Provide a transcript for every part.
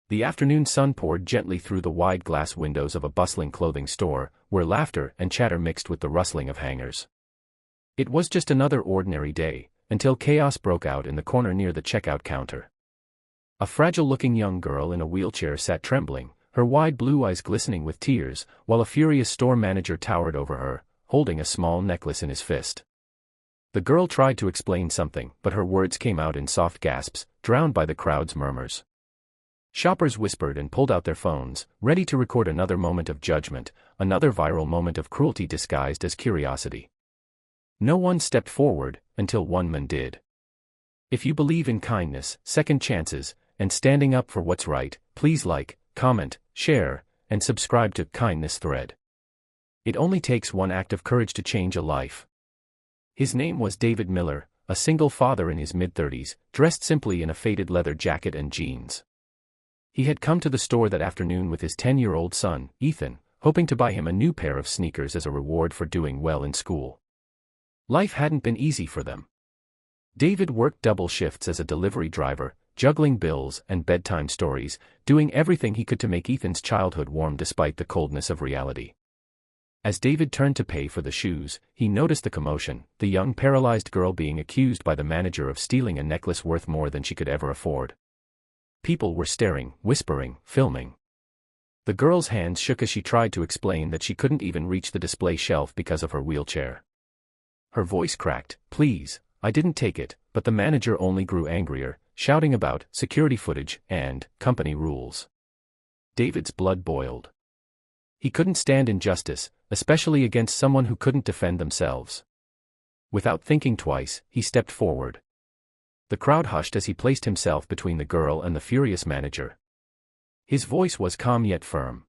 The afternoon sun poured gently through the wide glass windows of a bustling clothing store, where laughter and chatter mixed with the rustling of hangers. It was just another ordinary day, until chaos broke out in the corner near the checkout counter. A fragile-looking young girl in a wheelchair sat trembling, her wide blue eyes glistening with tears, while a furious store manager towered over her, holding a small necklace in his fist. The girl tried to explain something, but her words came out in soft gasps, drowned by the crowd's murmurs. Shoppers whispered and pulled out their phones, ready to record another moment of judgment, another viral moment of cruelty disguised as curiosity. No one stepped forward, until one man did. If you believe in kindness, second chances, and standing up for what's right, please like, comment, share, and subscribe to Kindness Thread. It only takes one act of courage to change a life. His name was David Miller, a single father in his mid-30s, dressed simply in a faded leather jacket and jeans. He had come to the store that afternoon with his 10-year-old son, Ethan, hoping to buy him a new pair of sneakers as a reward for doing well in school. Life hadn't been easy for them. David worked double shifts as a delivery driver, juggling bills and bedtime stories, doing everything he could to make Ethan's childhood warm despite the coldness of reality. As David turned to pay for the shoes, he noticed the commotion, the young paralyzed girl being accused by the manager of stealing a necklace worth more than she could ever afford. People were staring, whispering, filming. The girl's hands shook as she tried to explain that she couldn't even reach the display shelf because of her wheelchair. Her voice cracked, "Please, I didn't take it," but the manager only grew angrier, shouting about security footage and company rules. David's blood boiled. He couldn't stand injustice, especially against someone who couldn't defend themselves. Without thinking twice, he stepped forward. The crowd hushed as he placed himself between the girl and the furious manager. His voice was calm yet firm.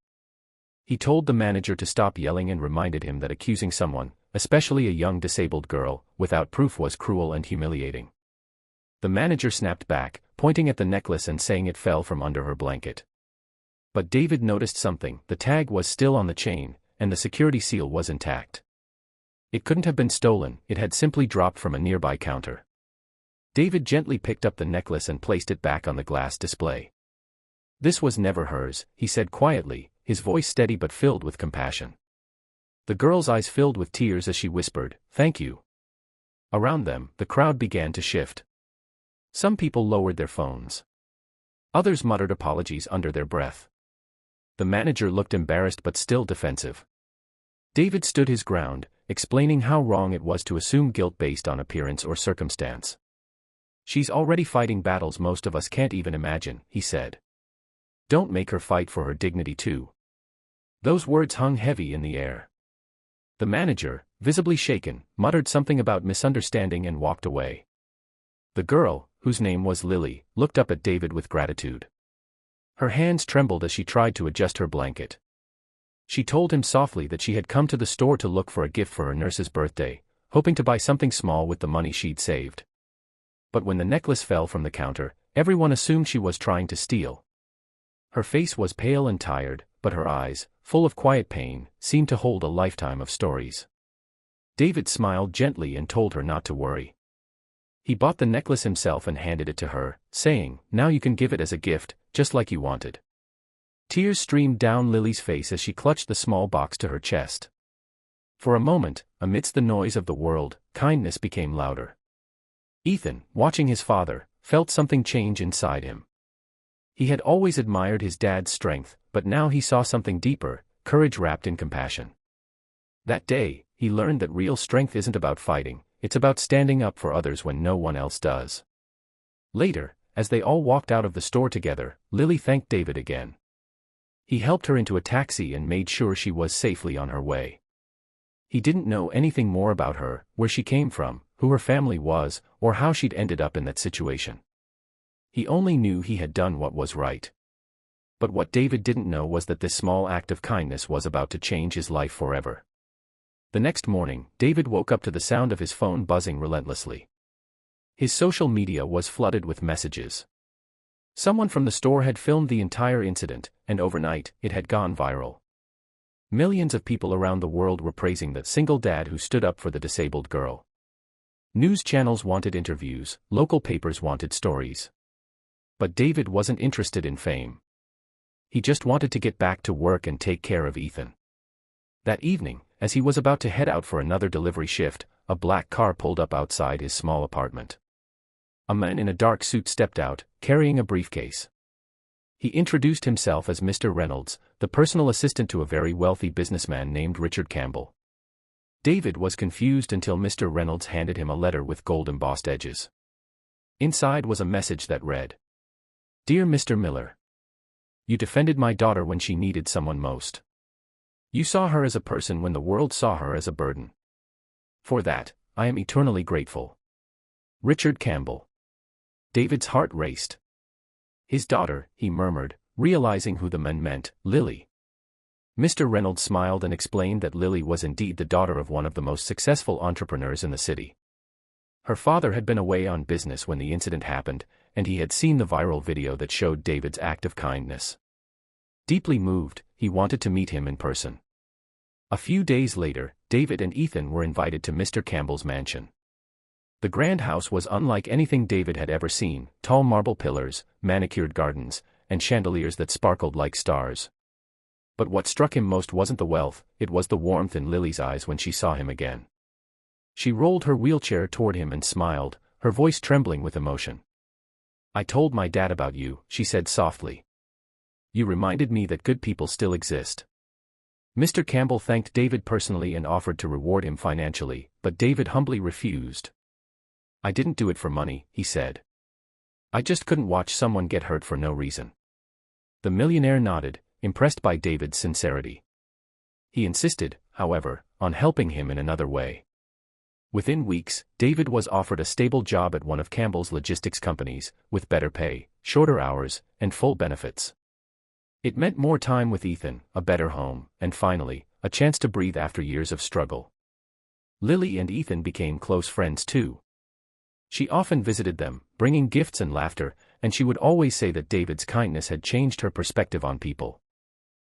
He told the manager to stop yelling and reminded him that accusing someone, especially a young disabled girl, without proof was cruel and humiliating. The manager snapped back, pointing at the necklace and saying it fell from under her blanket. But David noticed something: the tag was still on the chain, and the security seal was intact. It couldn't have been stolen, it had simply dropped from a nearby counter. David gently picked up the necklace and placed it back on the glass display. "This was never hers," he said quietly, his voice steady but filled with compassion. The girl's eyes filled with tears as she whispered, "Thank you." Around them, the crowd began to shift. Some people lowered their phones. Others muttered apologies under their breath. The manager looked embarrassed but still defensive. David stood his ground, explaining how wrong it was to assume guilt based on appearance or circumstance. "She's already fighting battles most of us can't even imagine," he said. "Don't make her fight for her dignity too." Those words hung heavy in the air. The manager, visibly shaken, muttered something about misunderstanding and walked away. The girl, whose name was Lily, looked up at David with gratitude. Her hands trembled as she tried to adjust her blanket. She told him softly that she had come to the store to look for a gift for her nurse's birthday, hoping to buy something small with the money she'd saved. But when the necklace fell from the counter, everyone assumed she was trying to steal. Her face was pale and tired, but her eyes, full of quiet pain, seemed to hold a lifetime of stories. David smiled gently and told her not to worry. He bought the necklace himself and handed it to her, saying, "Now you can give it as a gift, just like you wanted." Tears streamed down Lily's face as she clutched the small box to her chest. For a moment, amidst the noise of the world, kindness became louder. Ethan, watching his father, felt something change inside him. He had always admired his dad's strength, but now he saw something deeper, courage wrapped in compassion. That day, he learned that real strength isn't about fighting, it's about standing up for others when no one else does. Later, as they all walked out of the store together, Lily thanked David again. He helped her into a taxi and made sure she was safely on her way. He didn't know anything more about her, where she came from, who her family was, or how she'd ended up in that situation. He only knew he had done what was right. But what David didn't know was that this small act of kindness was about to change his life forever. The next morning, David woke up to the sound of his phone buzzing relentlessly. His social media was flooded with messages. Someone from the store had filmed the entire incident, and overnight, it had gone viral. Millions of people around the world were praising the single dad who stood up for the disabled girl. News channels wanted interviews, local papers wanted stories. But David wasn't interested in fame. He just wanted to get back to work and take care of Ethan. That evening, as he was about to head out for another delivery shift, a black car pulled up outside his small apartment. A man in a dark suit stepped out, carrying a briefcase. He introduced himself as Mr. Reynolds, the personal assistant to a very wealthy businessman named Richard Campbell. David was confused until Mr. Reynolds handed him a letter with gold-embossed edges. Inside was a message that read, "Dear Mr. Miller, you defended my daughter when she needed someone most. You saw her as a person when the world saw her as a burden. For that, I am eternally grateful. Richard Campbell." David's heart raced. His daughter, he murmured, realizing who the man meant, Lily. Mr. Reynolds smiled and explained that Lily was indeed the daughter of one of the most successful entrepreneurs in the city. Her father had been away on business when the incident happened, and he had seen the viral video that showed David's act of kindness. Deeply moved, he wanted to meet him in person. A few days later, David and Ethan were invited to Mr. Campbell's mansion. The grand house was unlike anything David had ever seen: tall marble pillars, manicured gardens, and chandeliers that sparkled like stars. But what struck him most wasn't the wealth, it was the warmth in Lily's eyes when she saw him again. She rolled her wheelchair toward him and smiled, her voice trembling with emotion. "I told my dad about you," she said softly. "You reminded me that good people still exist." Mr. Campbell thanked David personally and offered to reward him financially, but David humbly refused. "I didn't do it for money," he said. "I just couldn't watch someone get hurt for no reason." The millionaire nodded, impressed by David's sincerity. He insisted, however, on helping him in another way. Within weeks, David was offered a stable job at one of Campbell's logistics companies, with better pay, shorter hours, and full benefits. It meant more time with Ethan, a better home, and finally, a chance to breathe after years of struggle. Lily and Ethan became close friends too. She often visited them, bringing gifts and laughter, and she would always say that David's kindness had changed her perspective on people.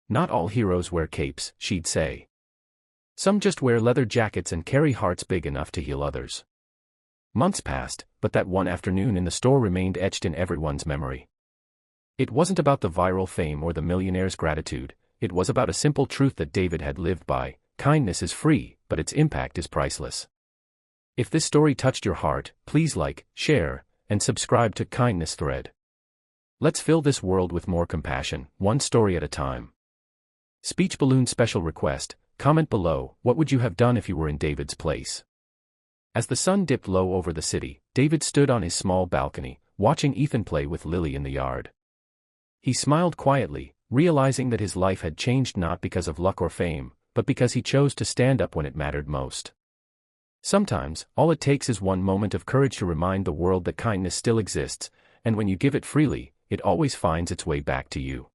"Not all heroes wear capes," she'd say. "Some just wear leather jackets and carry hearts big enough to heal others." Months passed, but that one afternoon in the store remained etched in everyone's memory. It wasn't about the viral fame or the millionaire's gratitude, it was about a simple truth that David had lived by: kindness is free, but its impact is priceless. If this story touched your heart, please like, share, and subscribe to Kindness Thread. Let's fill this world with more compassion, one story at a time. Speech balloon special request: comment below, what would you have done if you were in David's place? As the sun dipped low over the city, David stood on his small balcony, watching Ethan play with Lily in the yard. He smiled quietly, realizing that his life had changed not because of luck or fame, but because he chose to stand up when it mattered most. Sometimes, all it takes is one moment of courage to remind the world that kindness still exists, and when you give it freely, it always finds its way back to you.